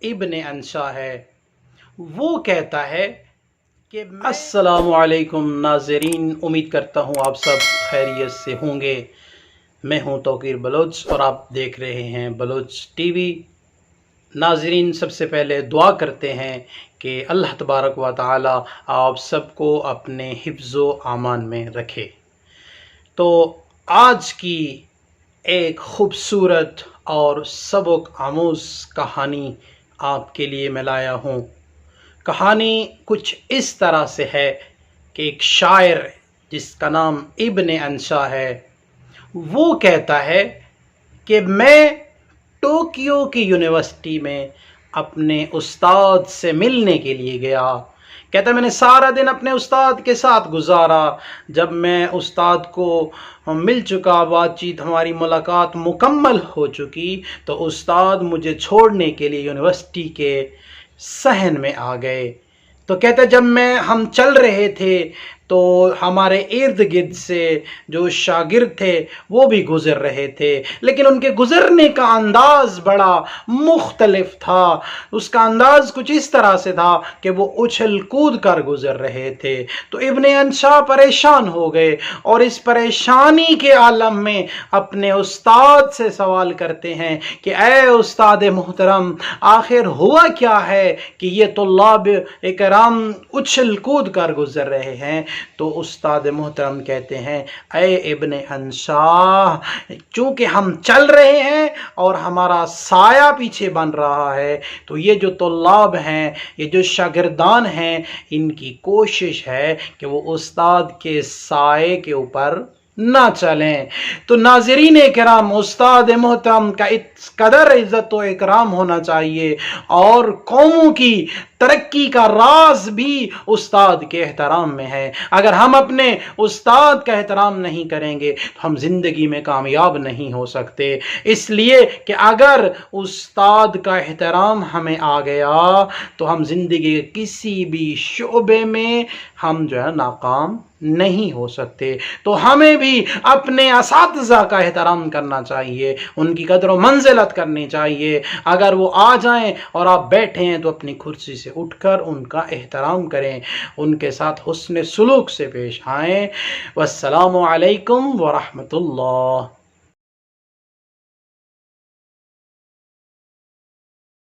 इब्न अंशा है। वो कहता है कि अस्सलामु अलैकुम नाज़रीन, उम्मीद करता हूँ आप सब खैरियत से होंगे। मैं हूँ तौकीर बलोच और आप देख रहे हैं बलोच टीवी। नाज़रीन, सबसे पहले दुआ करते हैं कि अल्लाह तबारक व तआला आप सबको अपने हिफ्ज़ो आमान में रखे। तो आज की एक ख़ूबसूरत और सबक आमूज़ कहानी आपके लिए मैं लाया हूँ। कहानी कुछ इस तरह से है कि एक शायर जिसका नाम इब्न अंशा है, वो कहता है कि मैं टोक्यो की यूनिवर्सिटी में अपने उस्ताद से मिलने के लिए गया। कहता मैंने सारा दिन अपने उस्ताद के साथ गुजारा। जब मैं उस्ताद को मिल चुका, बातचीत हमारी मुलाकात मुकम्मल हो चुकी, तो उस्ताद मुझे छोड़ने के लिए यूनिवर्सिटी के सहन में आ गए। तो कहते जब हम चल रहे थे तो हमारे इर्द गिर्द से जो शागिर्द थे वो भी गुज़र रहे थे, लेकिन उनके गुज़रने का अंदाज़ बड़ा मुख्तलिफ था। उसका अंदाज़ कुछ इस तरह से था कि वो उछल कूद कर गुज़र रहे थे। तो इब्न अंशा परेशान हो गए और इस परेशानी के आलम में अपने उस्ताद से सवाल करते हैं कि ऐ उस्ताद मोहतरम, आखिर हुआ क्या है कि ये तुल्लाब इकराम उछल कूद कर गुज़र रहे हैं। तो उस्ताद मोहतरम कहते हैं, ऐ इब्न अंशा, चूँकि हम चल रहे हैं और हमारा साया पीछे बन रहा है, तो ये जो तुल्लाब हैं, ये जो शागिर्दान हैं, इनकी कोशिश है कि वो उस्ताद के साए के ऊपर ना चलें। तो नाज़रीन इकराम, उस्ताद मोहतरम का इस कदर इज़्ज़त व इकराम होना चाहिए, और कौमों की तरक्की का राज भी उस्ताद के एहतराम में है। अगर हम अपने उस्ताद का एहतराम नहीं करेंगे तो हम ज़िंदगी में कामयाब नहीं हो सकते। इसलिए कि अगर उस्ताद का एहतराम हमें आ गया तो हम ज़िंदगी के किसी भी शोबे में हम नाकाम नहीं हो सकते। तो हमें भी अपने असातिज़ा का एहतराम करना चाहिए, उनकी कदर व मंजिलत करनी चाहिए। अगर वो आ जाएं और आप बैठे हैं तो अपनी कुर्सी से उठकर उनका एहतराम करें, उनके साथ हुस्न सुलूक से पेश आएँ। वस्सलामु अलैकुम व रहमतुल्लाह।